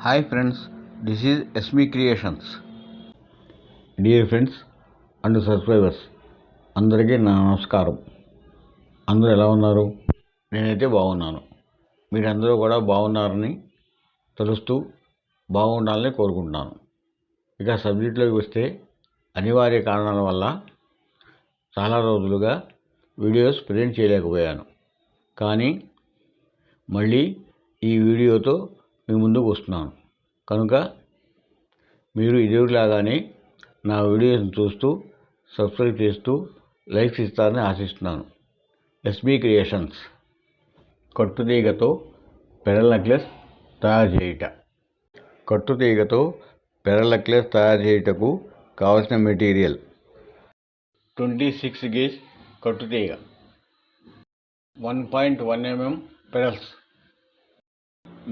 Hi friends, this is SME Creations. Dear friends and subscribers, అందరికీ నా నమస్కారం. అందరూ ఎలా ఉన్నారు? నేనైతే బాగున్నాను. మీరందరూ కూడా బాగున్నారని తెలుస్తూ బాగుండాలని కోరుకుంటున్నాను. ఇక సబ్జెక్టులోకి వస్తే అనివార్య కారణాల వల్ల చాలా రోజులుగా వీడియోస్ ప్రజెంట్ చేయలేకపోయాను. కానీ మళ్ళీ ఈ వీడియోతో మీ ముందుకు వస్తున్నాను. కనుక మీరు ఇదిలాగానే నా వీడియోస్ని చూస్తూ సబ్స్క్రైబ్ చేస్తూ లైక్స్ ఇస్తారని ఆశిస్తున్నాను. SB creations. కట్టుతీగతో పెరల్ నెక్లెస్ తయారు చేయుట. కట్టుతీగతో పెరల్ నెక్లెస్ తయారు చేయుటకు కావలసిన మెటీరియల్ 26 గేజ్ కట్టుతీగ, 1.1 mm pearls,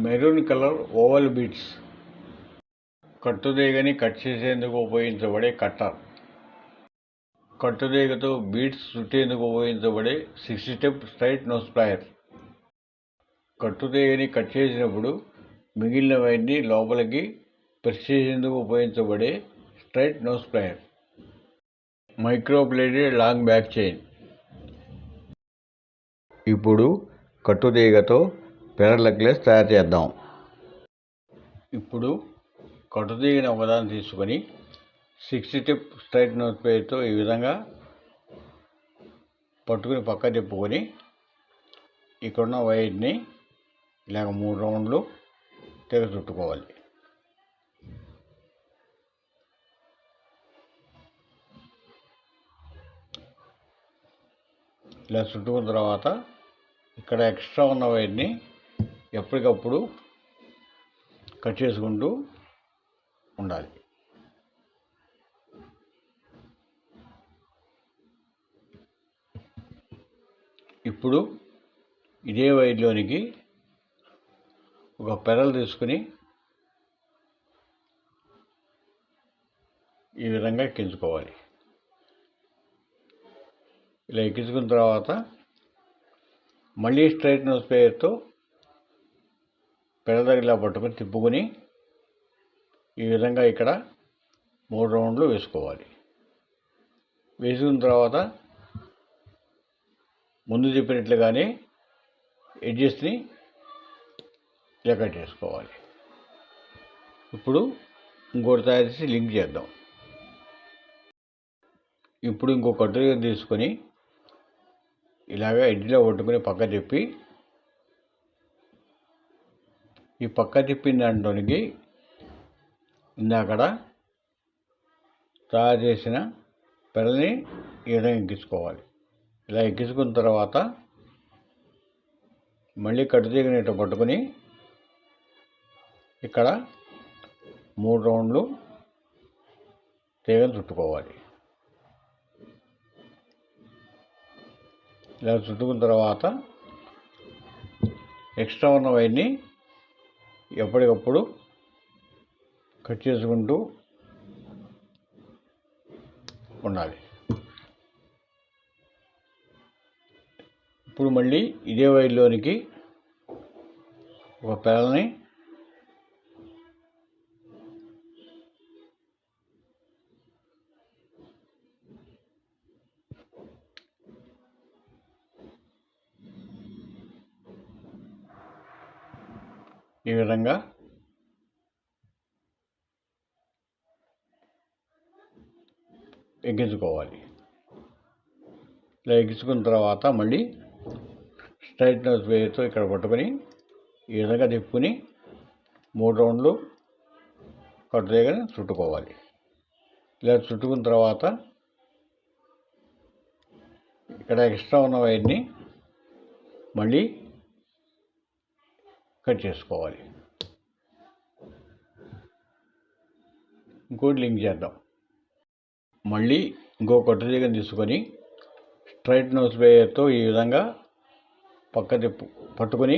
maroon colour oval beads, కట్టుతీగని కట్ చేసేందుకు ఉపయోగించబడే కట్టర్, కట్టుతీగతో బీడ్స్ చుట్టేందుకు ఉపయోగించబడే 60 స్టెప్ స్ట్రైట్ నోస్ ప్లాయర్, కట్టుతీగని కట్ చేసినప్పుడు మిగిలిన వైర్ని లోపలికి ప్రెస్ చేసేందుకు ఉపయోగించబడే straight nose plier, micro plated long back chain. ఇప్పుడు కట్టుతీగతో పెరల్ నెక్లెస్ తయారు చేద్దాం. ఇప్పుడు కట్టుతీగని ఒకదాన్ని తీసుకొని 60 స్టెప్ స్ట్రైట్ నోస్ ప్లేయర్తో ఈ విధంగా పట్టుకుని పక్క తిప్పుకొని ఇక్కడున్న వైర్ని ఇలాగ 3 రౌండ్లు తెగ చుట్టుకోవాలి. ఇలా చుట్టుకున్న తర్వాత ఇక్కడ ఎక్స్ట్రా ఉన్న వైర్ని ఎప్పటికప్పుడు కట్ చేసుకుంటూ ఉండాలి. ఇప్పుడు ఇదే వైర్లోనికి ఒక పెరల్ తీసుకుని ఈ విధంగా ఎక్కించుకోవాలి. ఇలా ఎక్కించుకున్న తర్వాత మళ్ళీ స్ట్రైట్ నోస్ ప్లేయర్తో పెరల్ దగ్గర ఇలా పట్టుకొని తిప్పుకొని ఈ విధంగా ఇక్కడ 3 రౌండ్లు వేసుకోవాలి. వేసుకున్న తర్వాత ముందు చెప్పినట్లుగానే ఎడ్జెస్ని ఇలా కట్ చేసుకోవాలి. ఇప్పుడు ఇంకోటి తయారు చేసి లింక్ చేద్దాం. ఇప్పుడు ఇంకో కట్టుతీగ తీసుకొని ఇలాగ ఎడ్జ్లో పట్టుకుని పక్క తిప్పి ఈ పక్క తిప్పిన దాంట్లోనికి ఇందాకడ తయారు చేసిన పెరల్ని ఈ విధంగా ఎక్కించుకోవాలి. ఇలా ఎక్కించుకున్న తర్వాత మళ్ళీ కట్టుతీగని ఇట్లా పట్టుకొని ఇక్కడ 3 రౌండ్లు తీగను చుట్టుకోవాలి. ఇలా చుట్టుకున్న తర్వాత ఎక్స్ట్రా ఉన్న వైర్ని ఎప్పటికప్పుడు కట్ చేసుకుంటూ ఉండాలి. ఇప్పుడు మళ్ళీ ఇదే వైర్లోనికి ఒక పెరల్ని ఈ విధంగా ఎక్కించుకోవాలి. ఇలా ఎక్కించుకున్న తర్వాత మళ్ళీ స్ట్రైట్ నోస్ ప్లేయర్తో ఇక్కడ పట్టుకొని ఈ విధంగా తిప్పుకుని 3 రౌండ్లు కట్టుతీగని చుట్టుకోవాలి. ఇలా చుట్టుకున్న తర్వాత ఇక్కడ ఎక్స్ట్రా ఉన్న వైర్ని మళ్ళీ కట్ చేసుకోవాలి. ఇంకోటి లింక్ చేద్దాం. మళ్ళీ ఇంకో కట్టుతీగని తీసుకొని స్ట్రైట్ నోస్ ప్లేయర్తో ఈ విధంగా పట్టుకొని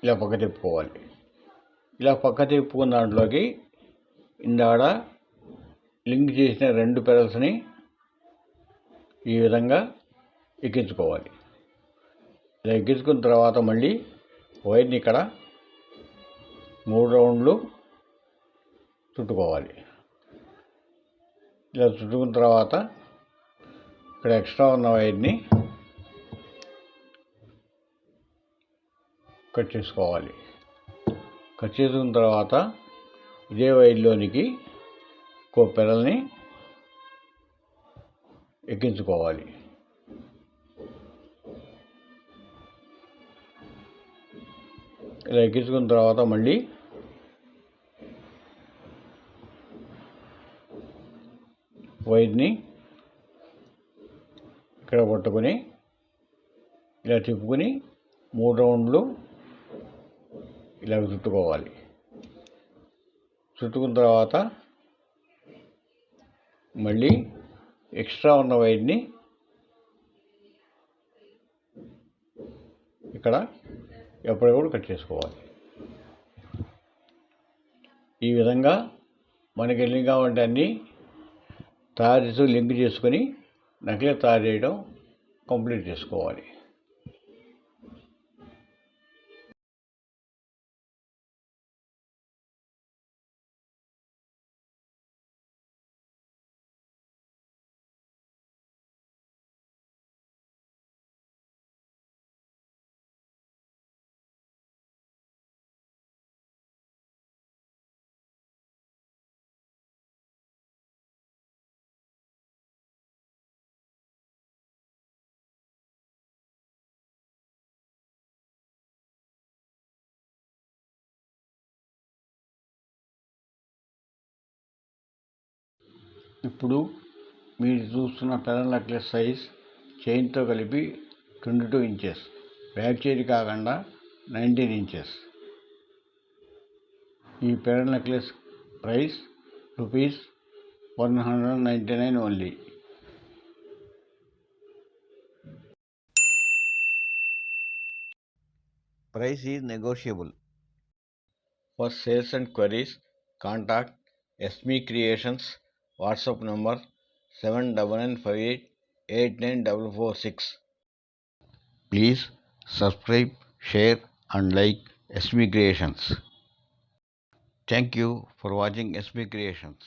ఇలా పక్క తిప్పుకోవాలి. ఇలా పక్క తిప్పుకున్న దాంట్లోకి ఇందాడ లింక్ చేసిన 2 పెరల్స్ని ఈ విధంగా ఎక్కించుకోవాలి. ఇలా ఎక్కించుకున్న తర్వాత మళ్ళీ వైర్ని ఇక్కడ 3 రౌండ్లు చుట్టుకోవాలి. ఇలా చుట్టుకున్న తర్వాత ఇక్కడ ఎక్స్ట్రా ఉన్న వైర్ని కట్ చేసుకోవాలి. కట్ చేసుకున్న తర్వాత ఇదే వైర్లోనికి ఇంకో పెరల్ని ఎక్కించుకోవాలి. ఇలా ఎక్కించుకున్న తర్వాత మళ్ళీ వైర్ని ఇక్కడ పట్టుకొని ఇలా తిప్పుకొని 3 రౌండ్లు ఇలా చుట్టుకోవాలి. చుట్టుకున్న తర్వాత మళ్ళీ ఎక్స్ట్రా ఉన్న వైర్ని ఇక్కడ ఎప్పటికప్పుడు కట్ చేసుకోవాలి. ఈ విధంగా మనకి ఎన్ని కావాలంటే అన్నీ తయారు చేసి లింక్ చేసుకొని నెక్లెస్ తయారు చేయడం కంప్లీట్ చేసుకోవాలి. ఇప్పుడు మీరు చూస్తున్న పెరల్ నెక్లెస్ సైజ్ చైన్తో కలిపి 22 ఇంచెస్, బ్యాక్ చైన్ కాకుండా 19 ఇంచెస్. ఈ pearl necklace price ₹199 only. Price is negotiable. For sales and queries, contact SME Creations WhatsApp number 7995889446. Please subscribe, share and like SME Creations. Thank you for watching SME Creations.